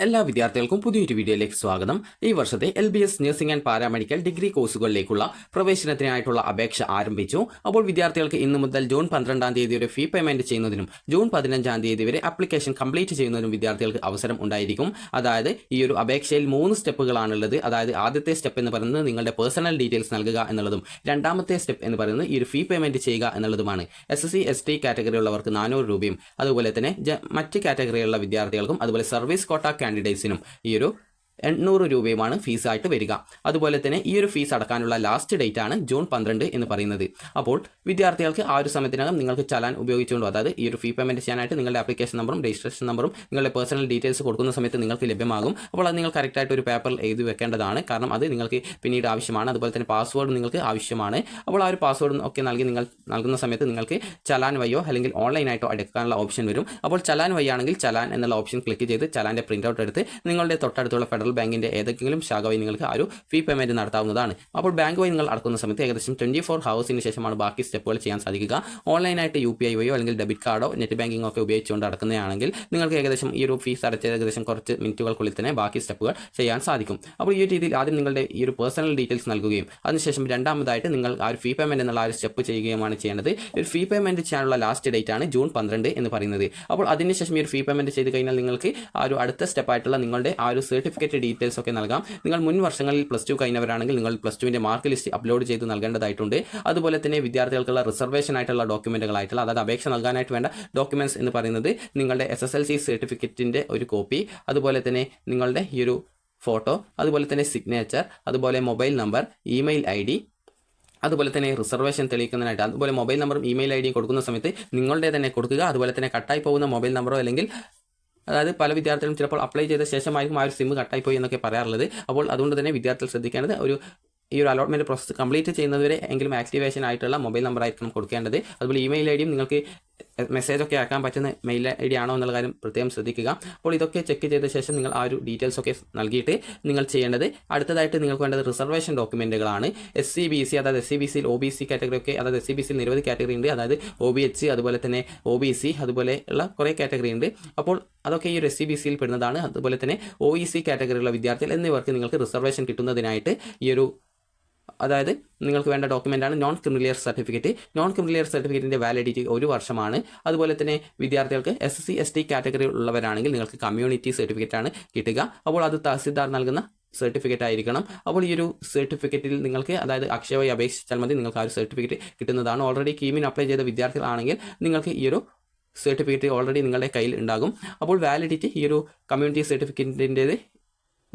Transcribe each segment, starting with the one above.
എല്ലാ വിദ്യാർത്ഥികൾക്കും പുതിയൊരു വീഡിയോയിലേക്ക് സ്വാഗതം. ഈ വർഷത്തെ LBS nursing and paramedical degree കോഴ്സുകളിലേക്കുള്ള പ്രവേശനത്തിനായിട്ടുള്ള അപേക്ഷ ആരംഭിച്ചു. അപ്പോൾ വിദ്യാർത്ഥികൾക്ക് ഇന്നു മുതൽ ജൂൺ 12-ാം തീയതി വരെ ഫീ പേയ്മെന്റ് ചെയ്യുന്നതിനും ജൂൺ 15-ാം തീയതി വരെ ആപ്ലിക്കേഷൻ കംപ്ലീറ്റ് ചെയ്യുന്നതിനും വിദ്യാർത്ഥികൾക്ക് അവസരം ഉണ്ടായിരിക്കും. അതായത് ഈ ഒരു അപേക്ഷയിൽ 3 സ്റ്റെപ്പുകളാണുള്ളത്. അതായത് ആദ്യത്തെ സ്റ്റെപ്പ് എന്ന് പറയുന്നത് നിങ്ങളുടെ പേഴ്സണൽ ഡീറ്റെയിൽസ് നൽകുക എന്നുള്ളതും രണ്ടാമത്തെ സ്റ്റെപ്പ് എന്ന് പറയുന്നത് ഈ ഒരു ഫീ പേയ്മെന്റ് ചെയ്യുക എന്നുള്ളതുമാണ്. SSC ST കാറ്റഗറി ഉള്ളവർക്ക് 400 രൂപയും അതുപോലെ തന്നെ മറ്റ് കാറ്റഗറിയിലുള്ള വിദ്യാർത്ഥികൾക്കും അതുപോലെ സർവീസ് കോട്ട കാൻഡിഡേറ്റ്സിനും ഈ ഒരു 800 രൂപയുമാണ് ഫീസായിട്ട് വരിക. അതുപോലെ തന്നെ ഈ ഒരു ഫീസ് അടക്കാനുള്ള ലാസ്റ്റ് ഡേറ്റ് ആണ് ജൂൺ 12 എന്ന് പറയുന്നത്. അപ്പോൾ വിദ്യാർത്ഥികൾക്ക് ആ ഒരു സമയത്തിനകം നിങ്ങൾക്ക് ചലാൻ ഉപയോഗിച്ചുകൊണ്ട് അതായത് ഈ ഒരു ഫീ പേയ്മെന്റ് ചെയ്യാനായിട്ട് നിങ്ങളുടെ ആപ്ലിക്കേഷൻ നമ്പറും രജിസ്ട്രേഷൻ നമ്പറും നിങ്ങളുടെ പേഴ്സണൽ ഡീറ്റെയിൽസ് കൊടുക്കുന്ന സമയത്ത് നിങ്ങൾക്ക് ലഭ്യമാകും. അപ്പോൾ അത് നിങ്ങൾ കറക്റ്റായിട്ട് ഒരു പേപ്പറിൽ എഴുതി വെക്കേണ്ടതാണ്. കാരണം അത് നിങ്ങൾക്ക് പിന്നീട് ആവശ്യമാണ്. അതുപോലെ തന്നെ പാസ്വേഡ് നിങ്ങൾക്ക് ആവശ്യമാണ്. അപ്പോൾ ആ ഒരു പാസ്വേഡ് ഒക്കെ നിങ്ങൾ നൽകുന്ന സമയത്ത് നിങ്ങൾക്ക് ചലാൻ വഴിയോ അല്ലെങ്കിൽ ഓൺലൈനായിട്ടോ അടയ്ക്കാനുള്ള ഓപ്ഷൻ വരും. അപ്പോൾ ചലാൻ വഴിയാണെങ്കിൽ ചലാൻ എന്നുള്ള ഓപ്ഷൻ ക്ലിക്ക് ചെയ്ത് ചലാൻ്റെ പ്രിൻ്റ് ഔട്ട് എടുത്ത് നിങ്ങളുടെ തൊട്ടടുത്തുള്ള ഫെഡറൽ ബാങ്കിന്റെ ഏതെങ്കിലും ശാഖ വഴി നിങ്ങൾക്ക് ആ ഒരു ഫീ പേയ്മെന്റ് നടത്താവുന്നതാണ്. അപ്പോൾ ബാങ്ക് വഴി നിങ്ങൾ അടക്കുന്ന സമയത്ത് ഏകദേശം 24 ഹവേഴ്സിന് ശേഷമാണ് ബാക്കി സ്റ്റെപ്പുകൾ ചെയ്യാൻ സാധിക്കുക. ഓൺലൈനായിട്ട് UPI വഴിയോ അല്ലെങ്കിൽ ഡെബിറ്റ് കാർഡോ നെറ്റ് ബാങ്കിങ്ങോ ഒക്കെ ഉപയോഗിച്ചുകൊണ്ട് അടക്കുന്നതാണെങ്കിൽ നിങ്ങൾക്ക് ഏകദേശം ഈ ഒരു ഫീസ് അടച്ച ഏകദേശം കുറച്ച് മിനിറ്റുകൾക്കുള്ളിൽ തന്നെ ബാക്കി സ്റ്റെപ്പുകൾ ചെയ്യാൻ സാധിക്കും. അപ്പോൾ ഈ രീതിയിൽ ആദ്യം നിങ്ങളുടെ ഈ ഒരു പേഴ്സണൽ ഡീറ്റെയിൽസ് നൽകുകയും അതിനുശേഷം രണ്ടാമതായിട്ട് നിങ്ങൾ ആ ഒരു ഫീ പേയ്മെന്റ് എന്നുള്ള ആ ഒരു സ്റ്റെപ്പ് ചെയ്യുകയുമാണ് ചെയ്യേണ്ടത്. ഒരു ഫീ പേയ്മെന്റ് ചെയ്യാനുള്ള ലാസ്റ്റ് ഡേറ്റ് ആണ് ജൂൺ 12 എന്ന് പറയുന്നത്. അപ്പോൾ അതിനുശേഷം ഈ ഒരു ഫീ പേയ്മെന്റ് ചെയ്ത് കഴിഞ്ഞാൽ നിങ്ങൾക്ക് ആ ഒരു അടുത്ത സ്റ്റെപ്പായിട്ടുള്ള നിങ്ങളുടെ ആ ഒരു സർട്ടിഫിക്കറ്റ് ഡീറ്റെയിൽസ് ഒക്കെ നൽകാം. നിങ്ങൾ മുൻ വർഷങ്ങളിൽ +2 കഴിഞ്ഞവരാണെങ്കിൽ നിങ്ങൾ +2ന്റെ മാർക്ക് ലിസ്റ്റ് അപ്ലോഡ് ചെയ്ത് നൽകേണ്ടതായിട്ടുണ്ട്. അതുപോലെ തന്നെ വിദ്യാർത്ഥികൾക്കുള്ള റിസർവേഷൻ ആയിട്ടുള്ള ഡോക്യുമെന്റുകളായിട്ടുള്ള അതായത് അപേക്ഷ നൽകാനായിട്ട് വേണ്ട ഡോക്യുമെന്റ്സ് എന്ന് പറയുന്നത് നിങ്ങളുടെ SSLC സർട്ടിഫിക്കറ്റിന്റെ ഒരു കോപ്പി, അതുപോലെ തന്നെ നിങ്ങളുടെ ഈ ഒരു ഫോട്ടോ, അതുപോലെ തന്നെ സിഗ്നേച്ചർ, അതുപോലെ മൊബൈൽ നമ്പർ, ഇമെയിൽ ID, അതുപോലെ തന്നെ റിസർവേഷൻ തെളിയിക്കുന്നതിനായിട്ട് അതുപോലെ മൊബൈൽ നമ്പറും ഇമെയിൽ ID കൊടുക്കുന്ന സമയത്ത് നിങ്ങളുടെ തന്നെ കൊടുക്കുക. അതുപോലെ തന്നെ കട്ടായി പോകുന്ന മൊബൈൽ നമ്പറോ അല്ലെങ്കിൽ അതായത് പല വിദ്യാർത്ഥികളും ചിലപ്പോൾ അപ്ലൈ ചെയ്ത ശേഷമായിരിക്കും ആ ഒരു സിം കട്ടായി പോയി എന്നൊക്കെ പറയാറുള്ളത്. അപ്പോൾ അതുകൊണ്ട് തന്നെ വിദ്യാർത്ഥികൾ ശ്രദ്ധിക്കേണ്ടത് ഈ ഒരു അലോട്ട്മെന്റ് പ്രോസസ്സ് കംപ്ലീറ്റ് ചെയ്യുന്നതുവരെ എങ്കിലും ആക്ടിവേഷൻ ആയിട്ടുള്ള മൊബൈൽ നമ്പർ ആയിരിക്കണം കൊടുക്കേണ്ടത്. അതുപോലെ ഇമെയിൽ ID യും നിങ്ങൾക്ക് മെസ്സേജൊക്കെ ആക്കാൻ പറ്റുന്ന മെയിൽ ID ആണോ എന്നുള്ള കാര്യം പ്രത്യേകം ശ്രദ്ധിക്കുക. അപ്പോൾ ഇതൊക്കെ ചെക്ക് ചെയ്ത ശേഷം നിങ്ങൾ ആ ഒരു ഡീറ്റെയിൽസ് ഒക്കെ നൽകിയിട്ട് നിങ്ങൾ ചെയ്യേണ്ടത് അടുത്തതായിട്ട് നിങ്ങൾക്ക് വേണ്ടത് റിസർവേഷൻ ഡോക്യുമെന്റുകളാണ്. SCBC അതായത് SCBCയിൽ OBC കാറ്റഗറി ഒക്കെ അതായത് SCBCയിൽ നിരവധി കാറ്റഗറി ഉണ്ട്. അതായത് OBH അതുപോലെ തന്നെ OBC അതുപോലെ ഉള്ള കുറേ കാറ്റഗറി ഉണ്ട്. അപ്പോൾ അതൊക്കെ ഈ ഒരു SCBCയിൽ പെടുന്നതാണ്. അതുപോലെ തന്നെ OEC കാറ്റഗറിയുള്ള വിദ്യാർത്ഥികൾ എന്നിവർക്ക് നിങ്ങൾക്ക് റിസർവേഷൻ കിട്ടുന്നതിനായിട്ട് ഈ ഒരു അതായത് നിങ്ങൾക്ക് വേണ്ട ഡോക്യുമെൻ്റാണ് non creamy layer certificate. Non creamy layer സർട്ടിഫിക്കറ്റിൻ്റെ വാലിഡിറ്റി 1 വർഷമാണ്. അതുപോലെ തന്നെ വിദ്യാർത്ഥികൾക്ക് SSC ST കാറ്റഗറി ഉള്ളവരാണെങ്കിൽ നിങ്ങൾക്ക് കമ്മ്യൂണിറ്റി സർട്ടിഫിക്കറ്റ് ആണ് കിട്ടുക. അപ്പോൾ അത് തഹസിൽദാർ നൽകുന്ന സർട്ടിഫിക്കറ്റ് ആയിരിക്കണം. അപ്പോൾ ഈ ഒരു സർട്ടിഫിക്കറ്റിൽ നിങ്ങൾക്ക് അതായത് അക്ഷയ വഴി അപേക്ഷിച്ചാൽ മതി നിങ്ങൾക്ക് ആ ഒരു സർട്ടിഫിക്കറ്റ് കിട്ടുന്നതാണ്. ഓൾറെഡി കീമിന് അപ്ലൈ ചെയ്ത വിദ്യാർത്ഥികളാണെങ്കിൽ നിങ്ങൾക്ക് ഈ ഒരു സർട്ടിഫിക്കറ്റ് ഓൾറെഡി നിങ്ങളുടെ കയ്യിൽ ഉണ്ടാകും. അപ്പോൾ വാലിഡിറ്റി ഈ ഒരു കമ്മ്യൂണിറ്റി സർട്ടിഫിക്കറ്റിൻ്റേത്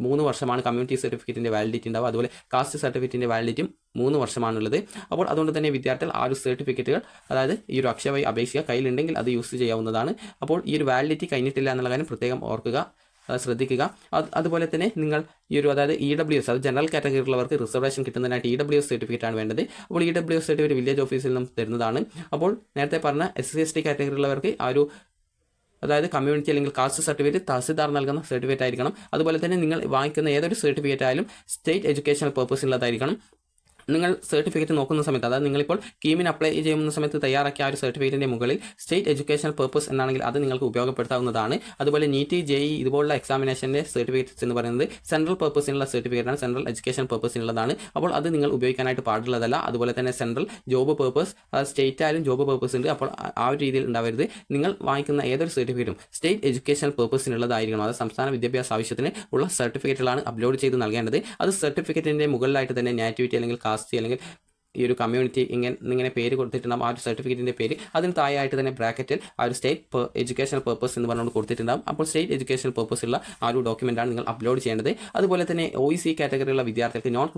3 വർഷമാണ് കമ്മ്യൂണിറ്റി സർട്ടിഫിക്കറ്റിൻ്റെ വാലിഡിറ്റി ഉണ്ടാവുക. അതുപോലെ കാസ്റ്റ് സർട്ടിഫിക്കറ്റിൻ്റെ വാലിഡിറ്റിയും 3 വർഷമാണുള്ളത്. അപ്പോൾ അതുകൊണ്ട് തന്നെ വിദ്യാർത്ഥികൾ ആ ഒരു സർട്ടിഫിക്കറ്റുകൾ അതായത് ഈ ഒരു അക്ഷയ വഴി അപേക്ഷിക്കുക, കയ്യിലുണ്ടെങ്കിൽ അത് യൂസ് ചെയ്യാവുന്നതാണ്. അപ്പോൾ ഈ ഒരു വാലിഡിറ്റി കഴിഞ്ഞിട്ടില്ല എന്നുള്ള കാര്യം പ്രത്യേകം ഓർക്കുക, ശ്രദ്ധിക്കുക. അതുപോലെ തന്നെ നിങ്ങൾ ഈ ഒരു അതായത് EWS അത് ജനറൽ കാറ്റഗറിയിലുള്ളവർക്ക് റിസർവേഷൻ കിട്ടുന്നതിനായിട്ട് EWS സർട്ടിഫിക്കറ്റ് ആണ് വേണ്ടത്. അപ്പോൾ EWS സർട്ടിഫിക്കറ്റ് വില്ലേജ് ഓഫീസിൽ നിന്നും തരുന്നതാണ്. അപ്പോൾ നേരത്തെ പറഞ്ഞ SC ST കാറ്റഗറിയിലുള്ളവർക്ക് ആ ഒരു അതായത് കമ്മ്യൂണിറ്റി അല്ലെങ്കിൽ കാസ്റ്റ് സർട്ടിഫിക്കറ്റ് തഹസിൽദാർ നൽകുന്ന സർട്ടിഫിക്കറ്റ് ആയിരിക്കണം. അതുപോലെ തന്നെ നിങ്ങൾ വാങ്ങിക്കുന്ന ഏതൊരു സർട്ടിഫിക്കറ്റ് ആയാലും സ്റ്റേറ്റ് എഡ്യൂക്കേഷണൽ പർപ്പസിനുള്ളതായിരിക്കണം. നിങ്ങൾ സർട്ടിഫിക്കറ്റ് നോക്കുന്ന സമയത്ത് അതായത് നിങ്ങളിപ്പോൾ കീമിന് അപ്ലൈ ചെയ്യുന്ന സമയത്ത് തയ്യാറാക്കിയ ആ ഒരു സർട്ടിഫിക്കറ്റിൻ്റെ മുകളിൽ സ്റ്റേറ്റ് എഡ്യൂക്കേഷണൽ പർപ്പസ് എന്നാണെങ്കിൽ അത് നിങ്ങൾക്ക് ഉപയോഗപ്പെടുത്താവുന്നതാണ്. അതുപോലെ NEET JEE ഇതുപോലുള്ള എക്സാമിനേഷൻ്റെ സർട്ടിഫിക്കറ്റ്സ് എന്ന് പറയുന്നത് സെൻട്രൽ പർപ്പസിനുള്ള സർട്ടിഫിക്കറ്റാണ്, സെൻട്രൽ എഡ്യൂക്കേഷൻ പർപ്പസിനുള്ളതാണ്. അപ്പോൾ അത് നിങ്ങൾ ഉപയോഗിക്കാനായിട്ട് പാടുള്ളതല്ല. അതുപോലെ തന്നെ സെൻട്രൽ ജോബ് പർപ്പസ് അത് സ്റ്റേറ്റ് ആയാലും ജോബ് പർപ്പസ് ഉണ്ട്. അപ്പോൾ ആ ഒരു രീതിയിൽ ഉണ്ടാവരുത്. നിങ്ങൾ വാങ്ങിക്കുന്ന ഏതൊരു സർട്ടിഫിക്കറ്റും സ്റ്റേറ്റ് എഡ്യൂക്കേഷണൽ പർപ്പസിനുള്ളതായിരിക്കണം. അത് സംസ്ഥാന വിദ്യാഭ്യാസ ആവശ്യത്തിന് ഉള്ള സർട്ടിഫിക്കറ്റുകളാണ് അപ്ലോഡ് ചെയ്ത് നൽകേണ്ടത്. അത് സർട്ടിഫിക്കറ്റിൻ്റെ മുകളിലായിട്ട് തന്നെ നാറ്റിവിറ്റി അല്ലെങ്കിൽ അല്ലെങ്കിൽ ഈ ഒരു കമ്മ്യൂണിറ്റി ഇങ്ങനെ പേര് കൊടുത്തിട്ടുണ്ടാകും. ആ ഒരു സർട്ടിഫിക്കറ്റിൻ്റെ പേര് അതിന് താഴെയായിട്ട് തന്നെ ബ്രാക്കറ്റിൽ ആ ഒരു സ്റ്റേറ്റ് എഡ്യൂക്കേഷണൽ പർപ്പസ് എന്ന് പറഞ്ഞുകൊണ്ട് കൊടുത്തിട്ടുണ്ടാകും. അപ്പോൾ സ്റ്റേറ്റ് എഡ്യൂക്കേഷണൽ പർപ്പസ് ഉള്ള ആ ഒരു ഡോക്യുമെൻ്റാണ് നിങ്ങൾ അപ്ലോഡ് ചെയ്യേണ്ടത്. അതുപോലെ തന്നെ OEC കാറ്റഗറിയുള്ള വിദ്യാർത്ഥികൾക്ക് നോൺ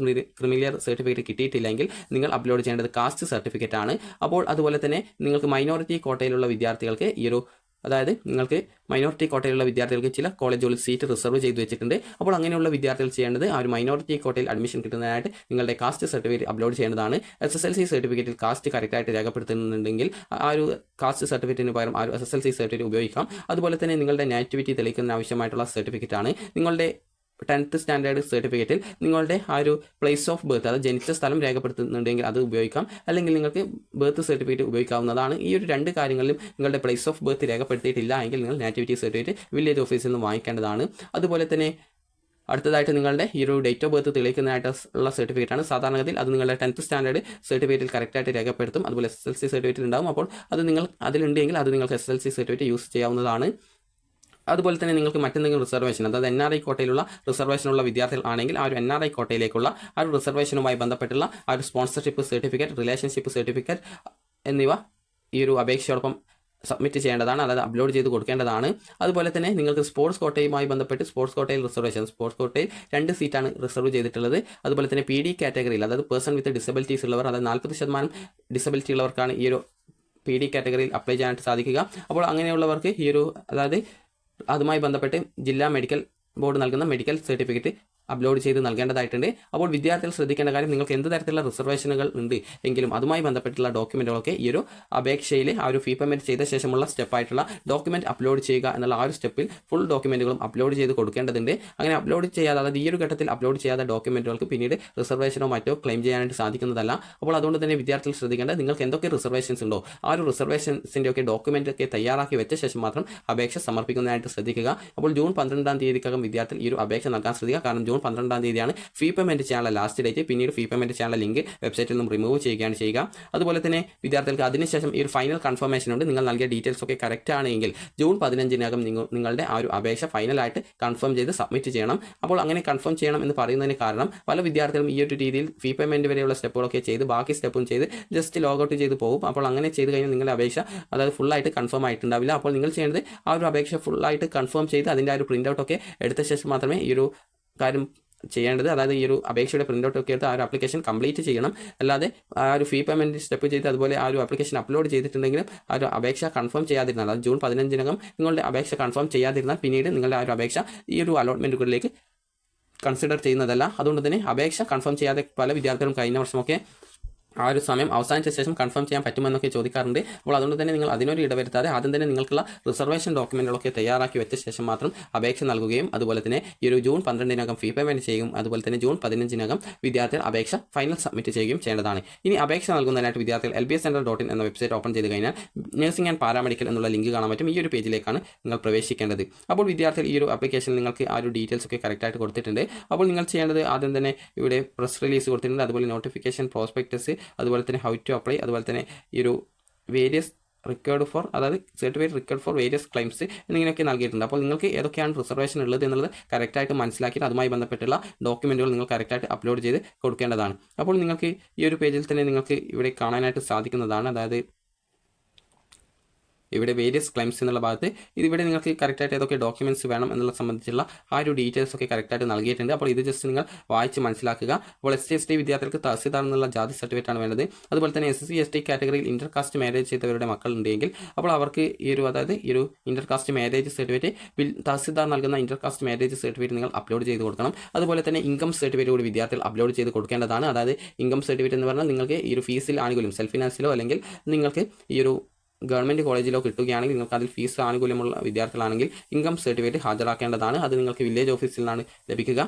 ക്രിമിലിയർ സർട്ടിഫിക്കറ്റ് കിട്ടിയിട്ടില്ലെങ്കിൽ നിങ്ങൾ അപ്ലോഡ് ചെയ്യേണ്ടത് കാസ്റ്റ് സർട്ടിഫിക്കറ്റ് ആണ്. അപ്പോൾ അതുപോലെ തന്നെ നിങ്ങൾക്ക് മൈനോറിറ്റി കോട്ടയിലുള്ള വിദ്യാർത്ഥികൾക്ക് ഈ ഒരു അതായത് നിങ്ങൾക്ക് മൈനോറിറ്റി കോട്ടയിലുള്ള വിദ്യാർത്ഥികൾക്ക് ചില കോളേജുകളിൽ സീറ്റ് റിസർവ് ചെയ്ത് വെച്ചിട്ടുണ്ട്. അപ്പോൾ അങ്ങനെയുള്ള വിദ്യാർത്ഥികൾ ചെയ്യേണ്ടത് ആ ഒരു മൈനോറിറ്റി കോട്ടയിൽ അഡ്മിഷൻ കിട്ടുന്നതിനായിട്ട് നിങ്ങളുടെ കാസ്റ്റ് സർട്ടിഫിക്കറ്റ് അപ്ലോഡ് ചെയ്യേണ്ടതാണ്. SSLC സർട്ടിഫിക്കറ്റിൽ കാസ്റ്റ് കറക്റ്റായിട്ട് രേഖപ്പെടുത്തുന്നുണ്ടെങ്കിൽ ആ ഒരു കാസ്റ്റ് സർട്ടിഫിക്കറ്റിന് പകരം ആ ഒരു SSLC സർട്ടിഫിക്കറ്റ് ഉപയോഗിക്കാം. അതുപോലെ തന്നെ നിങ്ങളുടെ നാറ്റിവിറ്റി തെളിയിക്കുന്നതിന് ആവശ്യമായിട്ടുള്ള സർട്ടിഫിക്കറ്റാണ്. നിങ്ങളുടെ 10th സ്റ്റാൻഡേർഡ് സർട്ടിഫിക്കറ്റിൽ നിങ്ങളുടെ ആ ഒരു പ്ലേസ് ഓഫ് ബർത്ത്, അതായത് ജനിച്ച സ്ഥലം രേഖപ്പെടുത്തുന്നുണ്ടെങ്കിൽ അത് ഉപയോഗിക്കാം, അല്ലെങ്കിൽ നിങ്ങൾക്ക് ബർത്ത് സർട്ടിഫിക്കറ്റ് ഉപയോഗിക്കാവുന്നതാണ്. ഈ ഒരു 2 കാര്യങ്ങളിലും നിങ്ങളുടെ പ്ലേസ് ഓഫ് ബർത്ത് രേഖപ്പെടുത്തിയിട്ടില്ല എങ്കിൽ നിങ്ങൾ നാറ്റിവിറ്റി സർട്ടിഫിക്കറ്റ് വില്ലേജ് ഓഫീസിൽ നിന്ന് വാങ്ങിക്കേണ്ടതാണ്. അതുപോലെ തന്നെ അടുത്തതായിട്ട് നിങ്ങളുടെ ഈ ഒരു ഡേറ്റ് ഓഫ് ബർത്ത് തെളിയിക്കുന്നതായിട്ടുള്ള സർട്ടിഫിക്കറ്റ് ആണ്. സാധാരണഗതിയിൽ അത് നിങ്ങളുടെ 10th സ്റ്റാൻഡേർഡ് സർട്ടിഫിക്കറ്റിൽ കറക്റ്റായിട്ട് രേഖപ്പെടുത്തും. അതുപോലെ SSLC സർട്ടിഫിക്കറ്റ് ഉണ്ടാകും. അപ്പോൾ അത് നിങ്ങൾ അതിലുണ്ടെങ്കിൽ അത് നിങ്ങൾക്ക് SSLC സർട്ടിഫിക്കറ്റ് യൂസ് ചെയ്യാവുന്നതാണ്. അതുപോലെ തന്നെ നിങ്ങൾക്ക് മറ്റെന്തെങ്കിലും റിസർവേഷൻ, അതായത് NRI കോട്ടയിലുള്ള റിസർവേഷനുള്ള വിദ്യാർത്ഥികൾ ആണെങ്കിൽ ആ ഒരു NRI കോട്ടയിലേക്കുള്ള ആ ഒരു റിസർവേഷനുമായി ബന്ധപ്പെട്ടുള്ള ആ ഒരു സ്പോൺസർഷിപ്പ് സർട്ടിഫിക്കറ്റ്, റിലേഷൻഷിപ്പ് സർട്ടിഫിക്കറ്റ് എന്നിവ ഈ ഒരു അപേക്ഷയോടൊപ്പം സബ്മിറ്റ് ചെയ്യേണ്ടതാണ്, അതായത് അപ്ലോഡ് ചെയ്ത് കൊടുക്കേണ്ടതാണ്. അതുപോലെ തന്നെ നിങ്ങൾക്ക് സ്പോർട്സ് കോട്ടയുമായി ബന്ധപ്പെട്ട് സ്പോർട്സ് കോട്ടയിൽ റിസർവേഷൻ, സ്പോർട്സ് കോട്ടയിൽ 2 സീറ്റാണ് റിസർവ് ചെയ്തിട്ടുള്ളത്. അതുപോലെ തന്നെ PD കാറ്റഗറിയിൽ, അതായത് പേഴ്സൺ വിത്ത് ഡിസബിലിറ്റീസ് ഉള്ളവർ, അതായത് 40% ഡിസബിലിറ്റി ഉള്ളവർക്കാണ് ഈ ഒരു PD കാറ്റഗറിയിൽ അപ്ലൈ ചെയ്യാനായിട്ട് സാധിക്കുക. അപ്പോൾ അങ്ങനെയുള്ളവർക്ക് ഈ ഒരു, അതായത് അതുമായി ബന്ധപ്പെട്ട് ജില്ലാ മെഡിക്കൽ ബോർഡ് നൽകുന്ന മെഡിക്കൽ സർട്ടിഫിക്കറ്റ് അപ്ലോഡ് ചെയ്ത് നൽകേണ്ടതായിട്ടുണ്ട്. അപ്പോൾ വിദ്യാർത്ഥികൾ ശ്രദ്ധിക്കേണ്ട കാര്യം, നിങ്ങൾക്ക് എന്ത് തരത്തിലുള്ള റിസർവേഷനുകൾ ഉണ്ട് എങ്കിലും അതുമായി ബന്ധപ്പെട്ടുള്ള ഡോക്യുമെൻറ്റുകളൊക്കെ ഈ ഒരു അപേക്ഷയിൽ ആ ഒരു ഫീ പേയ്മെൻറ്റ് ചെയ്ത ശേഷമുള്ള സ്റ്റെപ്പായിട്ടുള്ള ഡോക്യുമെൻറ്റ് അപ്ലോഡ് ചെയ്യുക എന്നുള്ള ആ ഒരു സ്റ്റെപ്പിൽ ഫുൾ ഡോക്യുമെൻറ്റുകളും അപ്ലോഡ് ചെയ്ത് കൊടുക്കേണ്ടതുണ്ട്. അങ്ങനെ അപ്ലോഡ് ചെയ്യാതെ, അതായത് ഈ ഒരു ഘട്ടത്തിൽ അപ്ലോഡ് ചെയ്യാത്ത ഡോക്യുമെൻറ്റുകൾക്ക് പിന്നീട് റിസർവേഷനോ മറ്റോ ക്ലെയിം ചെയ്യാനായിട്ട് സാധിക്കുന്നതല്ല. അപ്പോൾ അതുകൊണ്ട് തന്നെ വിദ്യാർത്ഥികൾ ശ്രദ്ധിക്കേണ്ടത്, നിങ്ങൾക്ക് എന്തൊക്കെ റിസർവേഷൻസ് ഉണ്ടോ ആ ഒരു റിസർവേഷൻസിൻ്റെ ഒക്കെ ഡോക്യുമെൻ്റ് ഒക്കെ തയ്യാറാക്കി വെച്ച ശേഷം മാത്രം അപേക്ഷ സമർപ്പിക്കുന്നതിനായിട്ട് ശ്രദ്ധിക്കുക. അപ്പോൾ ജൂൺ 12 തീയതിക്കകം വിദ്യാർത്ഥികൾ ഈ ഒരു അപേക്ഷ നൽകാൻ ശ്രദ്ധിക്കുക. കാരണം ജൂൺ 12 തീയതിയാണ് ഫീ പേയ്മെൻറ്റ് ചെയ്യാനുള്ള ലാസ്റ്റ് ഡേറ്റ്. പിന്നീട് ഫീ പേയ്മെൻറ്റ് ചെയ്യാനുള്ള ലിങ്ക് വെബ്സൈറ്റിൽ നിന്നും റിമൂവ് ചെയ്യുകയാണ് ചെയ്യുക. അതുപോലെ തന്നെ വിദ്യാർത്ഥികൾക്ക് അതിനുശേഷം ഈ ഒരു ഫൈനൽ കൺഫർമേഷൻ ഉണ്ട്. നിങ്ങൾ നൽകിയ ഡീറ്റെയിൽസ് ഒക്കെ കറക്റ്റ് ആണെങ്കിൽ ജൂൺ 15 നിങ്ങളുടെ ആ ഒരു അപേക്ഷ ഫൈനലായിട്ട് കൺഫേം ചെയ്ത് സബ്മിറ്റ് ചെയ്യണം. അപ്പോൾ അങ്ങനെ കൺഫേം ചെയ്യണം എന്ന് പറയുന്നതിന് കാരണം, പല വിദ്യാർത്ഥികളും ഈ ഒരു രീതിയിൽ ഫീ പേയ്മെൻറ്റ് വരെയുള്ള സ്റ്റെപ്പുകളൊക്കെ ചെയ്ത് ബാക്കി സ്റ്റെപ്പും ചെയ്ത് ജസ്റ്റ് ലോഗൗട്ട് ചെയ്ത് പോകും. അപ്പോൾ അങ്ങനെ ചെയ്ത് കഴിഞ്ഞാൽ നിങ്ങളുടെ അപേക്ഷ, അതായത് ഫുള്ളായിട്ട് കൺഫേം ആയിട്ടുണ്ടാവില്ല. അപ്പോൾ നിങ്ങൾ ചെയ്യേണ്ടത് ആ ഒരു അപേക്ഷ ഫുള്ളായിട്ട് കൺഫേം ചെയ്ത് അതിൻ്റെ ആ ഒരു പ്രിൻ്റ് ഔട്ട് ഒക്കെ എടുത്ത ശേഷം മാത്രമേ ഈ ഒരു കാര്യം ചെയ്യേണ്ടത്. അതായത് ഈ ഒരു അപേക്ഷയുടെ പ്രിൻ്റ് ഔട്ട് ഒക്കെ എടുത്ത് ആ ഒരു ആപ്ലിക്കേഷൻ കംപ്ലീറ്റ് ചെയ്യണം. അല്ലാതെ ആ ഒരു ഫീ പേയ്മെൻറ്റ് സ്റ്റെപ്പ് ചെയ്ത് അതുപോലെ ആ ഒരു ആപ്ലിക്കേഷൻ അപ്ലോഡ് ചെയ്തിട്ടുണ്ടെങ്കിലും ആ ഒരു അപേക്ഷ കൺഫേം ചെയ്യാതിരുന്നാൽ, അത് ജൂൺ 15 നിങ്ങളുടെ അപേക്ഷ കൺഫേം ചെയ്യാതിരുന്നാൽ പിന്നീട് നിങ്ങളുടെ ആ ഒരു അപേക്ഷ ഈ ഒരു അലോട്ട്മെൻറ്റുകളിലേക്ക് കൺസിഡർ ചെയ്യുന്നതല്ല. അതുകൊണ്ട് തന്നെ അപേക്ഷ കൺഫേം ചെയ്യാതെ പല വിദ്യാർത്ഥികളും കഴിഞ്ഞ വർഷമൊക്കെ ആ ഒരു സമയം അവസാനിച്ച ശേഷം കൺഫേം ചെയ്യാൻ പറ്റുമെന്നൊക്കെ ചോദിക്കാറുണ്ട്. അപ്പോൾ അതുകൊണ്ട് തന്നെ നിങ്ങൾ അതിനൊരു ഇടവരുത്താതെ ആദ്യം തന്നെ നിങ്ങൾക്കുള്ള റിസർവേഷൻ ഡോക്യുമെൻറ്റുകളൊക്കെ തയ്യാറാക്കി വെച്ച ശേഷം മാത്രം അപേക്ഷ നൽകുകയും അതുപോലെ തന്നെ ഈ ഒരു ജൂൺ 12 ഫീ പേയ്മെൻറ്റ് ചെയ്യും. അതുപോലെ തന്നെ ജൂൺ 15 വിദ്യാർത്ഥികൾ അപേക്ഷ ഫൈനൽ സബ്മിറ്റ് ചെയ്യുകയും ചെയ്യേണ്ടതാണ്. ഇനി അപേക്ഷ നൽകുന്നതിനായിട്ട് വിദ്യാർത്ഥികൾ lbscenter.in എന്ന വെബ്സൈറ്റ് ഓപ്പൺ ചെയ്ത് കഴിഞ്ഞാൽ നഴ്സിംഗ് ആൻഡ് പാരാമെഡിക്കൽ എന്നുള്ള ലിങ്ക് കാണാൻ പറ്റും. ഈ ഒരു പേജിലേക്കാണ് നിങ്ങൾ പ്രവേശിക്കേണ്ടത്. അപ്പോൾ വിദ്യാർത്ഥികൾ ഈ ഒരു ആപ്ലിക്കേഷനിൽ നിങ്ങൾക്ക് ആ ഒരു ഡീറ്റെയിൽസ് ഒക്കെ കറക്റ്റായിട്ട് കൊടുത്തിട്ടുണ്ട്. അപ്പോൾ നിങ്ങൾ ചെയ്യേണ്ടത് ആദ്യം തന്നെ ഇവിടെ പ്രസ് റിലീസ് കൊടുത്തിട്ടുണ്ട്, അതുപോലെ നോട്ടിഫിക്കേഷൻ, പ്രോസ്പെക്ടസ്, അതുപോലെ തന്നെ ഹൗ ടു അപ്ലൈ, അതുപോലെ തന്നെ ഈ ഒരു വേരിയസ് റിക്വയർഡ് ഫോർ, അതായത് certificate required for various claims എന്നിങ്ങനെയൊക്കെ നൽകിയിട്ടുണ്ട്. അപ്പോൾ നിങ്ങൾക്ക് ഏതൊക്കെയാണ് റിസർവേഷൻ ഉള്ളത് എന്നുള്ളത് കറക്റ്റായിട്ട് മനസ്സിലാക്കിയിട്ട് അതുമായി ബന്ധപ്പെട്ടുള്ള ഡോക്യുമെൻറ്റുകൾ നിങ്ങൾ കറക്റ്റായിട്ട് അപ്ലോഡ് ചെയ്ത് കൊടുക്കേണ്ടതാണ്. അപ്പോൾ നിങ്ങൾക്ക് ഈ ഒരു പേജിൽ തന്നെ നിങ്ങൾക്ക് ഇവിടെ കാണാനായിട്ട് സാധിക്കുന്നതാണ്. അതായത് ഇവിടെ വേരിയസ് ക്ലെയിംസ് എന്നുള്ള ഭാഗത്ത് ഇതിവിടെ നിങ്ങൾക്ക് കറക്റ്റായിട്ട് ഏതൊക്കെ ഡോക്യുമെൻറ്റ്സ് വേണം എന്നുള്ള സംബന്ധിച്ചുള്ള ആ ഒരു ഡീറ്റെയിൽസ് ഒക്കെ കറക്റ്റായിട്ട് നൽകിയിട്ടുണ്ട്. അപ്പോൾ ഇത് ജസ്റ്റ് നിങ്ങൾ വായിച്ച് മനസ്സിലാക്കുക. അപ്പോൾ SC/ST വിദ്യാർത്ഥികൾക്ക് തഹസിൽദാർ എന്നുള്ള ജാതി സർട്ടിഫിക്കറ്റാണ് വേണ്ടത്. അതുപോലെ തന്നെ SC/ST കാറ്റഗറിയിൽ ഇന്റർകാസ്റ്റ് മാരേജ് ചെയ്തവരുടെ മക്കളുണ്ടെങ്കിൽ അപ്പോൾ അവർക്ക് ഈ ഒരു, അതായത് ഈ ഒരു ഇന്റർകാസ്റ്റ് മാരേജ് സർട്ടിഫിക്കറ്റ് തഹസിൽദാർ നൽകുന്ന ഇന്റർകാസ്റ്റ് മാരേജ് സർട്ടിഫിക്കറ്റ് നിങ്ങൾ അപ്ലോഡ് ചെയ്ത് കൊടുക്കണം. അതുപോലെ തന്നെ ഇൻകം സർട്ടിഫിക്കറ്റ് കൂടി വിദ്യാർത്ഥികൾ അപ്ലോഡ് ചെയ്ത് കൊടുക്കേണ്ടതാണ്. അതായത് ഇൻകം സർട്ടിഫിക്കറ്റ് എന്ന് പറഞ്ഞാൽ നിങ്ങൾക്ക് ഈ ഒരു ഫീസിൽ ആനുകൂല്യം, സെൽഫ് ഫിനാൻസിലോ അല്ലെങ്കിൽ നിങ്ങൾക്ക് ഈ ഒരു ഗവൺമെൻറ് കോളേജിലോ കിട്ടുകയാണെങ്കിൽ, നിങ്ങൾക്ക് അതിൽ ഫീസ് ആനുകൂല്യമുള്ള വിദ്യാർത്ഥികളാണെങ്കിൽ ഇൻകം സർട്ടിഫിക്കറ്റ് ഹാജരാക്കേണ്ടതാണ്. അത് നിങ്ങൾക്ക് വില്ലേജ് ഓഫീസിൽ നിന്നാണ് ലഭിക്കുക.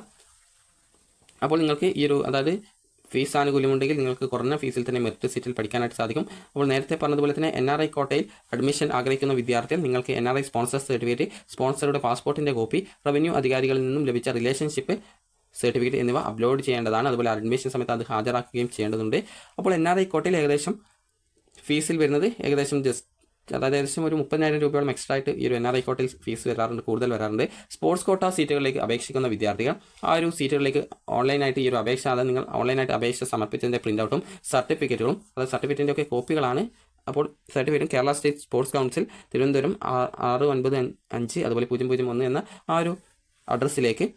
അപ്പോൾ നിങ്ങൾക്ക് ഈ ഒരു, അതായത് ഫീസ് ആനുകൂല്യമുണ്ടെങ്കിൽ നിങ്ങൾക്ക് കുറഞ്ഞ ഫീസിൽ തന്നെ മെറിറ്റ് സീറ്റിൽ പഠിക്കാനായിട്ട് സാധിക്കും. അപ്പോൾ നേരത്തെ പറഞ്ഞതുപോലെ തന്നെ NRI കോട്ടയിൽ അഡ്മിഷൻ ആഗ്രഹിക്കുന്ന വിദ്യാർത്ഥികൾ നിങ്ങൾക്ക് NRI സ്പോൺസർ സർട്ടിഫിക്കറ്റ്, സ്പോൺസറുടെ പാസ്പോർട്ടിൻ്റെ കോപ്പി, റവന്യൂ അധികാരികളിൽ നിന്നും ലഭിച്ച റിലേഷൻഷിപ്പ് സർട്ടിഫിക്കറ്റ് എന്നിവ അപ്ലോഡ് ചെയ്യേണ്ടതാണ്. അതുപോലെ അഡ്മിഷൻ സമയത്ത് അത് ഹാജരാക്കുകയും ചെയ്യേണ്ടതുണ്ട്. അപ്പോൾ NRI കോട്ടയിൽ ഏകദേശം ഫീസിൽ വരുന്നത് ഏകദേശം അതായത് ഏകദേശം ഒരു 30,000 രൂപയോളം എക്സ്ട്രാ ആയിട്ട് ഈ ഒരു NRI കോട്ടയിൽ ഫീസ് വരാറുണ്ട്, കൂടുതൽ വരാറുണ്ട്. സ്പോർട്സ് കോട്ട സീറ്റുകളിലേക്ക് അപേക്ഷിക്കുന്ന വിദ്യാർത്ഥികൾ ആ ഒരു സീറ്റുകളിലേക്ക് ഓൺലൈനായിട്ട് ഈ ഒരു അപേക്ഷ, അതായത് നിങ്ങൾ ഓൺലൈനായിട്ട് അപേക്ഷ സമർപ്പിച്ചതിൻ്റെ പ്രിൻ്റ് ഔട്ടും സർട്ടിഫിക്കറ്റുകളും, അതായത് സർട്ടിഫിക്കറ്റിൻ്റെ ഒക്കെ കോപ്പികളാണ്. അപ്പോൾ സർട്ടിഫിക്കറ്റും Kerala state sports council Thiruvananthapuram 695 അതുപോലെ 001 എന്ന ആ ഒരു അഡ്രസ്സിലേക്ക്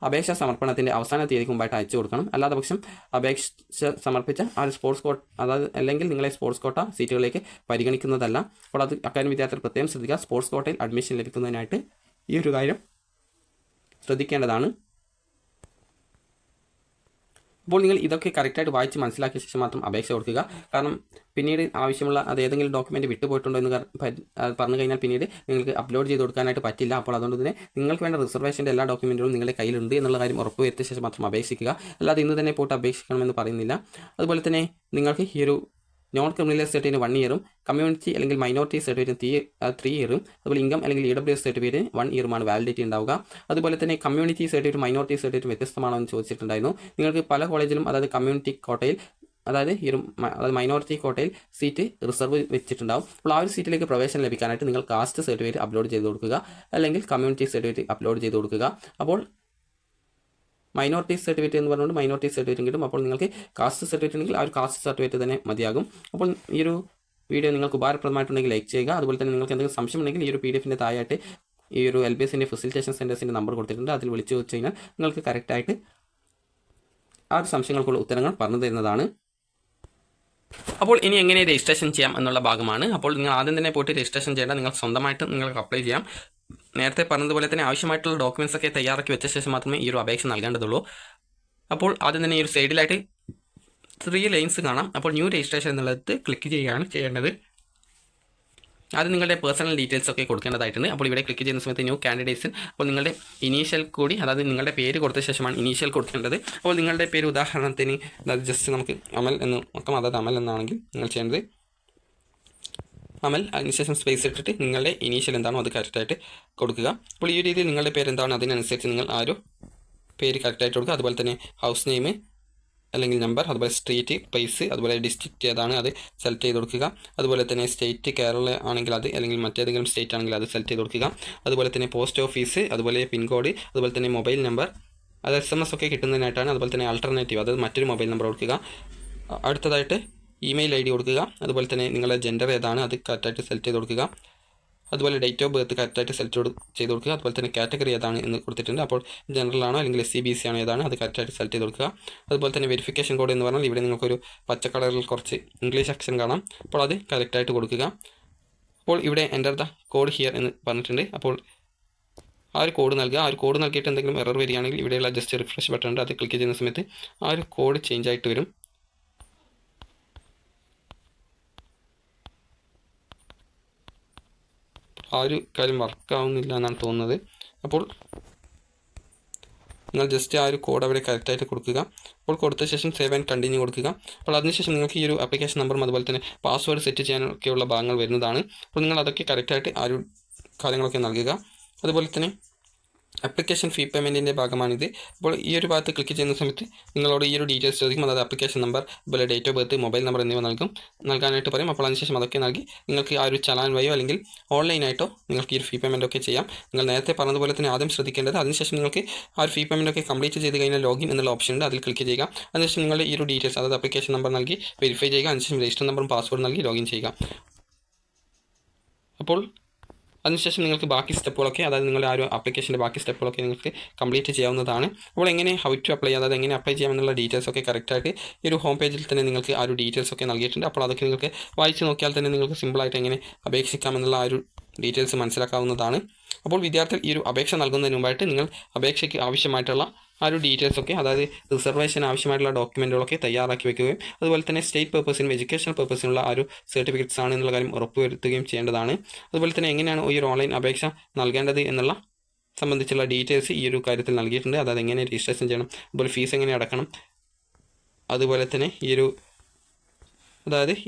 അപേക്ഷാ സമർപ്പണത്തിൻ്റെ അവസാന തീയതിക്ക് മുമ്പായിട്ട് അയച്ചു കൊടുക്കണം. അല്ലാതെ പക്ഷം അപേക്ഷ സമർപ്പിച്ച ആ ഒരു സ്പോർട്സ് കോട്ട, അതായത് അല്ലെങ്കിൽ നിങ്ങളെ സ്പോർട്സ് കോട്ട സീറ്റുകളിലേക്ക് പരിഗണിക്കുന്നതല്ല. അപ്പോൾ അത് അക്കാദമി വിദ്യാർത്ഥികൾ പ്രത്യേകം ശ്രദ്ധിക്കുക. സ്പോർട്സ് കോട്ടയിൽ അഡ്മിഷൻ ലഭിക്കുന്നതിനായിട്ട് ഈ ഒരു കാര്യം ശ്രദ്ധിക്കേണ്ടതാണ്. അപ്പോൾ നിങ്ങൾ ഇതൊക്കെ കറക്റ്റായിട്ട് വായിച്ച് മനസ്സിലാക്കിയ ശേഷം മാത്രം അപേക്ഷ കൊടുക്കുക. കാരണം പിന്നീട് ആവശ്യമുള്ള അത് ഏതെങ്കിലും ഡോക്യുമെൻറ്റ് വിട്ടുപോയിട്ടുണ്ടോ എന്ന് പറഞ്ഞു കഴിഞ്ഞാൽ പിന്നീട് നിങ്ങൾക്ക് അപ്ലോഡ് ചെയ്ത് കൊടുക്കാനായിട്ട് പറ്റില്ല. അപ്പോൾ അതുകൊണ്ട് തന്നെ നിങ്ങൾക്ക് വേണ്ട റിസർവേഷൻ്റെ എല്ലാ ഡോക്യുമെൻറ്റുകളും നിങ്ങളുടെ കയ്യിലുണ്ട് എന്നുള്ള കാര്യം ഉറപ്പുവരുത്തിയ ശേഷം മാത്രം അപേക്ഷിക്കുക. അല്ലാതെ ഇന്ന് തന്നെ പോയിട്ട് അപേക്ഷിക്കണമെന്ന് പറയുന്നില്ല. അതുപോലെ തന്നെ നിങ്ങൾക്ക് ഈ ഒരു നോൺ ക്രിമിനൽ സർട്ടിഫിക്കറ്റിന് 1 ഇയറും കമ്മ്യൂണിറ്റി അല്ലെങ്കിൽ മൈനോറിറ്റി സർട്ടിഫിക്കറ്റിന് 3 ഇയറും അതുപോലെ ഇൻകം അല്ലെങ്കിൽ EWS സർട്ടിഫിക്കറ്റിന് 1 ഇയറുമാണ് വാലിഡിറ്റി ഉണ്ടാവുക. അതുപോലെ തന്നെ കമ്മ്യൂണിറ്റി സർട്ടിഫിക്കറ്റ് മൈനോറിറ്റി സർട്ടിഫിക്കറ്റ് വ്യത്യസ്തമാണോ എന്ന് ചോദിച്ചിട്ടുണ്ടായിരുന്നു. നിങ്ങൾക്ക് പല കോളേജിലും അതായത് കമ്മ്യൂണിറ്റി കോട്ടയിൽ അതായത് മൈനോറിറ്റി കോട്ടയിൽ സീറ്റ് റിസർവ് വെച്ചിട്ടുണ്ടാവും. അപ്പോൾ ആ ഒരു സീറ്റിലേക്ക് പ്രവേശനം ലഭിക്കാനായിട്ട് നിങ്ങൾ കാസ്റ്റ് സർട്ടിഫിക്കറ്റ് അപ്ലോഡ് ചെയ്ത് കൊടുക്കുക, അല്ലെങ്കിൽ കമ്മ്യൂണിറ്റി സർട്ടിഫിക്കറ്റ് അപ്ലോഡ് ചെയ്ത് കൊടുക്കുക. അപ്പോൾ മൈനോറിറ്റി സർട്ടിഫിക്കറ്റ് എന്ന് പറഞ്ഞുകൊണ്ട് മൈനോറിറ്റി സർട്ടിഫിക്കറ്റ് കിട്ടും. അപ്പോൾ നിങ്ങൾക്ക് കാസ്റ്റ് സർട്ടിഫിക്കറ്റ് ഉണ്ടെങ്കിൽ ആ ഒരു കാസ്റ്റ് സർട്ടിഫിക്കറ്റ് തന്നെ മതിയാകും. അപ്പോൾ ഈ ഒരു വീഡിയോ നിങ്ങൾക്ക് ഉപകാരപ്രദമായിട്ടുണ്ടെങ്കിൽ ലൈക്ക് ചെയ്യുക. അതുപോലെ തന്നെ നിങ്ങൾക്ക് എന്തെങ്കിലും സംശയം ഉണ്ടെങ്കിൽ ഈ ഒരു PDF-ൻ്റെ താഴെയായിട്ട് ഈ ഒരു LBSൻ്റെ ഫെസിലിറ്റേഷൻ സെൻറ്റേഴ്സിൻ്റെ നമ്പർ കൊടുത്തിട്ടുണ്ട്. അതിൽ വിളിച്ചു വെച്ച് കഴിഞ്ഞാൽ നിങ്ങൾക്ക് കറക്റ്റായിട്ട് ആ ഒരു സംശയങ്ങൾക്കുള്ള ഉത്തരങ്ങൾ പറഞ്ഞു തരുന്നതാണ്. അപ്പോൾ ഇനി എങ്ങനെ രജിസ്ട്രേഷൻ ചെയ്യാം എന്നുള്ള ഭാഗമാണ്. അപ്പോൾ നിങ്ങൾ ആദ്യം തന്നെ പോയിട്ട് രജിസ്ട്രേഷൻ ചെയ്യേണ്ട, നിങ്ങൾ സ്വന്തമായിട്ട് നിങ്ങൾക്ക് അപ്ലൈ ചെയ്യാം. നേരത്തെ പറഞ്ഞതുപോലെ തന്നെ ആവശ്യമായിട്ടുള്ള ഡോക്യുമെൻറ്റ്സ് ഒക്കെ തയ്യാറാക്കി വെച്ച ശേഷം മാത്രമേ ഈ ഒരു അപേക്ഷ നൽകേണ്ടതുള്ളൂ. അപ്പോൾ ആദ്യം തന്നെ ഈ ഒരു സൈഡിലായിട്ട് 3 ലൈൻസ് കാണാം. അപ്പോൾ ന്യൂ രജിസ്ട്രേഷൻ എന്നുള്ളത് ക്ലിക്ക് ചെയ്യുകയാണ് ചെയ്യേണ്ടത്. ആദ്യം നിങ്ങളുടെ പേഴ്സണൽ ഡീറ്റെയിൽസ് ഒക്കെ കൊടുക്കേണ്ടതായിട്ടുണ്ട്. അപ്പോൾ ഇവിടെ ക്ലിക്ക് ചെയ്യുന്ന സമയത്ത് ന്യൂ കാൻഡിഡേറ്റ്സ്, അപ്പോൾ നിങ്ങളുടെ ഇനീഷ്യൽ കൂടി അതായത് നിങ്ങളുടെ പേര് കൊടുത്ത ശേഷമാണ് ഇനീഷ്യൽ കൊടുക്കേണ്ടത്. അപ്പോൾ നിങ്ങളുടെ പേര് ഉദാഹരണത്തിന് അതായത് ജസ്റ്റ് നമുക്ക് അമൽ എന്ന് നോക്കാം. അതായത് അമൽ എന്നാണെങ്കിൽ നിങ്ങൾ ചെയ്യേണ്ടത് അമൽ, അതിനുശേഷം സ്പേസ് ഇട്ടിട്ട് നിങ്ങളുടെ ഇനീഷ്യൽ എന്താണോ അത് കറക്റ്റായിട്ട് കൊടുക്കുക. അപ്പോൾ ഈ രീതിയിൽ നിങ്ങളുടെ പേര് എന്താണോ അതിനനുസരിച്ച് നിങ്ങൾ ആ ഒരു പേര് കറക്റ്റായിട്ട് കൊടുക്കുക. അതുപോലെ തന്നെ ഹൗസ് നെയിം അല്ലെങ്കിൽ നമ്പർ, അതുപോലെ സ്ട്രീറ്റ്, പ്ലേസ്, അതുപോലെ ഡിസ്ട്രിക്റ്റ് ഏതാണ് അത് സെലക്ട് ചെയ്ത് കൊടുക്കുക. അതുപോലെ തന്നെ സ്റ്റേറ്റ് കേരള ആണെങ്കിൽ അത്, അല്ലെങ്കിൽ മറ്റേതെങ്കിലും സ്റ്റേറ്റ് ആണെങ്കിൽ അത് സെലക്ട് ചെയ്ത് കൊടുക്കുക. അതുപോലെ തന്നെ പോസ്റ്റ് ഓഫീസ്, അതുപോലെ പിൻകോഡ്, അതുപോലെ തന്നെ മൊബൈൽ നമ്പർ, അത് SMS ഒക്കെ കിട്ടുന്നതിനായിട്ടാണ്. അതുപോലെ തന്നെ ആൾട്ടർനേറ്റീവ്, അതായത് മറ്റൊരു മൊബൈൽ നമ്പർ കൊടുക്കുക. അടുത്തതായിട്ട് ഇമെയിൽ ID കൊടുക്കുക. അതുപോലെ തന്നെ നിങ്ങളുടെ ജെൻഡർ ഏതാണ് അത് കറക്റ്റായിട്ട് സെലക്ട് ചെയ്ത് കൊടുക്കുക. അതുപോലെ ഡേറ്റ് ഓഫ് ബർത്ത് കറക്റ്റായിട്ട് സെലക്ട് ചെയ്ത് കൊടുക്കുക. അതുപോലെ തന്നെ കാറ്റഗറി ഏതാണ് എന്ന് കൊടുത്തിട്ടുണ്ട്. അപ്പോൾ ജനറൽ ആണോ അല്ലെങ്കിൽ SC/BC ആണോ ഏതാണ് അത് കറക്റ്റായിട്ട് സെലക്ട് ചെയ്ത് കൊടുക്കുക. അതുപോലെ തന്നെ വെരിഫിക്കേഷൻ കോഡ് എന്ന് പറഞ്ഞാൽ ഇവിടെ നിങ്ങൾക്കൊരു പച്ച കളറിൽ കുറച്ച് ഇംഗ്ലീഷ് അക്ഷരം കാണാം. അപ്പോൾ അത് കറക്റ്റായിട്ട് കൊടുക്കുക. അപ്പോൾ ഇവിടെ എൻ്റർ ദ കോഡ് ഹിയർ എന്ന് പറഞ്ഞിട്ടുണ്ട്. അപ്പോൾ ആ ഒരു കോഡ് നൽകുക. ആ ഒരു കോഡ് നൽകിയിട്ട് എന്തെങ്കിലും എറർ വരികയാണെങ്കിൽ ഇവിടെയുള്ള ജസ്റ്റ് റിഫ്രഷ് ബട്ടൺ ഉണ്ട്, അത് ക്ലിക്ക് ചെയ്യുന്ന സമയത്ത് ആ ഒരു കോഡ് ചേഞ്ച് ആയിട്ട് വരും. ആ ഒരു കാര്യം വർക്കാവുന്നില്ല എന്നാണ് തോന്നുന്നത്. അപ്പോൾ നിങ്ങൾ ജസ്റ്റ് ആ ഒരു കോഡ് അവിടെ കറക്റ്റായിട്ട് കൊടുക്കുക. അപ്പോൾ കൊടുത്ത ശേഷം സേവ് ആൻഡ് കണ്ടിന്യൂ കൊടുക്കുക. അപ്പോൾ അതിനുശേഷം നിങ്ങൾക്ക് ഈ ഒരു ആപ്ലിക്കേഷൻ നമ്പറും അതുപോലെ തന്നെ പാസ്വേഡ് സെറ്റ് ചെയ്യാനൊക്കെയുള്ള ഭാഗങ്ങൾ വരുന്നതാണ്. അപ്പോൾ നിങ്ങൾ അതൊക്കെ കറക്റ്റായിട്ട് ആ ഒരു കാര്യങ്ങളൊക്കെ നൽകുക. അതുപോലെ തന്നെ ആപ്ലിക്കേഷൻ ഫീ പേയ്മെൻറ്റിൻ്റെ ഭാഗമാണിത്. അപ്പോൾ ഈ ഒരു ഭാഗത്ത് ക്ലിക്ക് ചെയ്യുന്ന സമയത്ത് നിങ്ങളോട് ഈ ഒരു ഡീറ്റെയിൽസ് ചോദിക്കും. അതായത് ആപ്ലിക്കേഷൻ നമ്പർ, അതുപോലെ date of birth, mobile number എന്നിവ നൽകാനായിട്ട് പറയും. അപ്പോൾ അതിനുശേഷം അതൊക്കെ നൽകി നിങ്ങൾക്ക് ആ ഒരു ചലാൻ വഴിയോ അല്ലെങ്കിൽ ഓൺലൈനായിട്ടോ നിങ്ങൾക്ക് ഈ ഒരു ഫീ പേയ്മെൻ്റ് ഒക്കെ ചെയ്യാം. നിങ്ങൾ നേരത്തെ പറഞ്ഞതുപോലെ തന്നെ ആദ്യം ശ്രദ്ധിക്കേണ്ടത്, അതിനുശേഷം നിങ്ങൾക്ക് ആ ഒരു ഫീ പേയ്മെൻ്റ് ഒക്കെ കംപ്ലീറ്റ് ചെയ്ത് കഴിഞ്ഞാൽ ലോഗിൻ എന്നുള്ള ഓപ്ഷൻ ഉണ്ട്, അതിൽ ക്ലിക്ക് ചെയ്യുക. അതിനുശേഷം നിങ്ങളുടെ ഈ ഒരു ഡീറ്റെയിൽസ് അതായത് ആപ്ലിക്കേഷൻ നമ്പർ നൽകി വെരിഫൈ ചെയ്യുക. അതിനുശേഷം രജിസ്റ്റർ നമ്പറും പാസ്വേഡ് നൽകി ലോഗിൻ ചെയ്യുക. അപ്പോൾ അതിനുശേഷം നിങ്ങൾക്ക് ബാക്കി സ്റ്റെപ്പുകളൊക്കെ അതായത് നിങ്ങളുടെ ആ ഒരു ആപ്ലിക്കേഷൻ്റെ ബാക്കി സ്റ്റെപ്പുകളൊക്കെ നിങ്ങൾക്ക് കംപ്ലീറ്റ് ചെയ്യാവുന്നതാണ്. അപ്പോൾ എങ്ങനെ ഹൗ ടു അപ്ലൈ അതായത് എങ്ങനെ അപ്ലൈ ചെയ്യാമെന്നുള്ള ഡീറ്റെയിൽസ് ഒക്കെ കറക്റ്റായിട്ട് ഈ ഒരു ഹോം പേജിൽ തന്നെ നിങ്ങൾക്ക് ആ ഒരു ഡീറ്റെയിൽസ് ഒക്കെ നൽകിയിട്ടുണ്ട്. അപ്പോൾ അതൊക്കെ നിങ്ങൾക്ക് വായിച്ച് നോക്കിയാൽ തന്നെ നിങ്ങൾക്ക് സിമ്പിളായിട്ട് എങ്ങനെ അപേക്ഷിക്കാമെന്നുള്ള ആ ഒരു ഡീറ്റെയിൽസ് മനസ്സിലാക്കാവുന്നതാണ്. അപ്പോൾ വിദ്യാർത്ഥികൾ ഈ ഒരു അപേക്ഷ നൽകുന്നതിന് മുമ്പായിട്ട് നിങ്ങൾ അപേക്ഷയ്ക്ക് ആവശ്യമായിട്ടുള്ള ആ ഒരു ഡീറ്റെയിൽസ് ഒക്കെ അതായത് റിസർവേഷൻ ആവശ്യമായിട്ടുള്ള ഡോക്യുമെൻറ്റുകളൊക്കെ തയ്യാറാക്കി വെക്കുകയും അതുപോലെ തന്നെ സ്റ്റേറ്റ് പർപ്പസിനും എഡ്യൂക്കേഷണൽ പർപ്പസിനുള്ള ആ ഒരു സർട്ടിഫിക്കറ്റ്സ് ആണ് എന്നുള്ള കാര്യം ഉറപ്പുവരുത്തുകയും ചെയ്യേണ്ടതാണ്. അതുപോലെ തന്നെ എങ്ങനെയാണ് ഈ ഒരു ഓൺലൈൻ അപേക്ഷ നൽകേണ്ടത് എന്നുള്ള സംബന്ധിച്ചുള്ള ഡീറ്റെയിൽസ് ഈ ഒരു കാര്യത്തിൽ നൽകിയിട്ടുണ്ട്. അതായത് എങ്ങനെ രജിസ്ട്രേഷൻ ചെയ്യണം, അതുപോലെ ഫീസ് എങ്ങനെ അടക്കണം, അതുപോലെ തന്നെ ഈ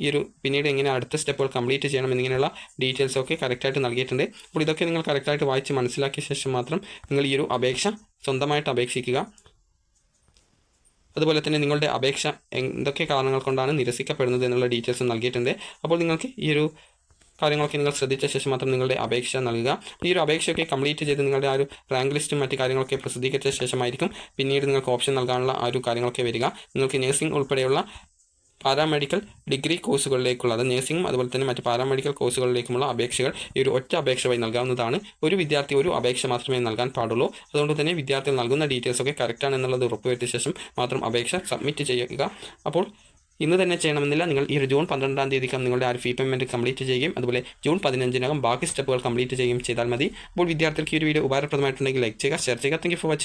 ഒരു പിന്നീട് എങ്ങനെ അടുത്ത സ്റ്റെപ്പുകൾ കംപ്ലീറ്റ് ചെയ്യണം എന്നിങ്ങനെയുള്ള ഡീറ്റെയിൽസ് ഒക്കെ കറക്റ്റായിട്ട് നൽകിയിട്ടുണ്ട്. അപ്പോൾ ഇതൊക്കെ നിങ്ങൾ കറക്റ്റായിട്ട് വായിച്ച് മനസ്സിലാക്കിയ ശേഷം മാത്രം നിങ്ങൾ ഈ ഒരു അപേക്ഷ സ്വന്തമായിട്ട് അപേക്ഷിക്കുക. അതുപോലെ തന്നെ നിങ്ങളുടെ അപേക്ഷ എന്തൊക്കെ കാരണങ്ങൾ കൊണ്ടാണ് നിരസിക്കപ്പെടുന്നത് എന്നുള്ള ഡീറ്റെയിൽസ് നൽകിയിട്ടുണ്ട്. അപ്പോൾ നിങ്ങൾക്ക് ഈ ഒരു കാര്യങ്ങളൊക്കെ നിങ്ങൾ ശ്രദ്ധിച്ച ശേഷം മാത്രം നിങ്ങളുടെ അപേക്ഷ നൽകുക. ഈ ഒരു അപേക്ഷയൊക്കെ കംപ്ലീറ്റ് ചെയ്ത് നിങ്ങളുടെ ആ ഒരു റാങ്ക് ലിസ്റ്റും മറ്റ് കാര്യങ്ങളൊക്കെ പ്രസിദ്ധീകരിച്ച ശേഷമായിരിക്കും പിന്നീട് നിങ്ങൾക്ക് ഓപ്ഷൻ നൽകാനുള്ള ആ ഒരു കാര്യങ്ങളൊക്കെ വരിക. നിങ്ങൾക്ക് നഴ്സിംഗ് ഉൾപ്പെടെയുള്ള പാരാമെഡിക്കൽ ഡിഗ്രി കോഴ്സുകളിലേക്കുള്ള അത് നഴ്സിംഗും അതുപോലെ തന്നെ മറ്റ് പാരാമെഡിക്കൽ കോഴ്സുകളിലേക്കുമുള്ള അപേക്ഷകൾ ഈ ഒരു ഒറ്റ അപേക്ഷ വഴി നൽകാവുന്നതാണ്. ഒരു വിദ്യാർത്ഥി ഒരു അപേക്ഷ മാത്രമേ നൽകാൻ പാടുള്ളൂ. അതുകൊണ്ട് തന്നെ വിദ്യാർത്ഥികൾ നൽകുന്ന ഡീറ്റെയിൽസ് ഒക്കെ കറക്റ്റാണ് എന്നുള്ളത് ഉറപ്പുവരുത്തിയ ശേഷം മാത്രം അപേക്ഷ സബ്മിറ്റ് ചെയ്യുക. അപ്പോൾ ഇന്ന് തന്നെ ചെയ്യണമെന്നില്ല, നിങ്ങൾ ഈ ഒരു ജൂൺ 12-ാം തീയതിക്കകം നിങ്ങളുടെ ആ ഒരു ഫീ പേയ്മെൻറ്റ് കംപ്ലീറ്റ് ചെയ്യുകയും അതുപോലെ ജൂൺ 15-നകം ബാക്കി സ്റ്റെപ്പുകൾ കംപ്ലീറ്റ് ചെയ്യുകയും ചെയ്താൽ മതി. അപ്പോൾ വിദ്യാർത്ഥികൾക്ക് ഈ ഒരു വീഡിയോ ഉപകാരപ്രദമായിട്ടുണ്ടെങ്കിൽ ലൈക്ക് ചെയ്യുക, ഷെയർ ചെയ്യുക. Thank you for watching.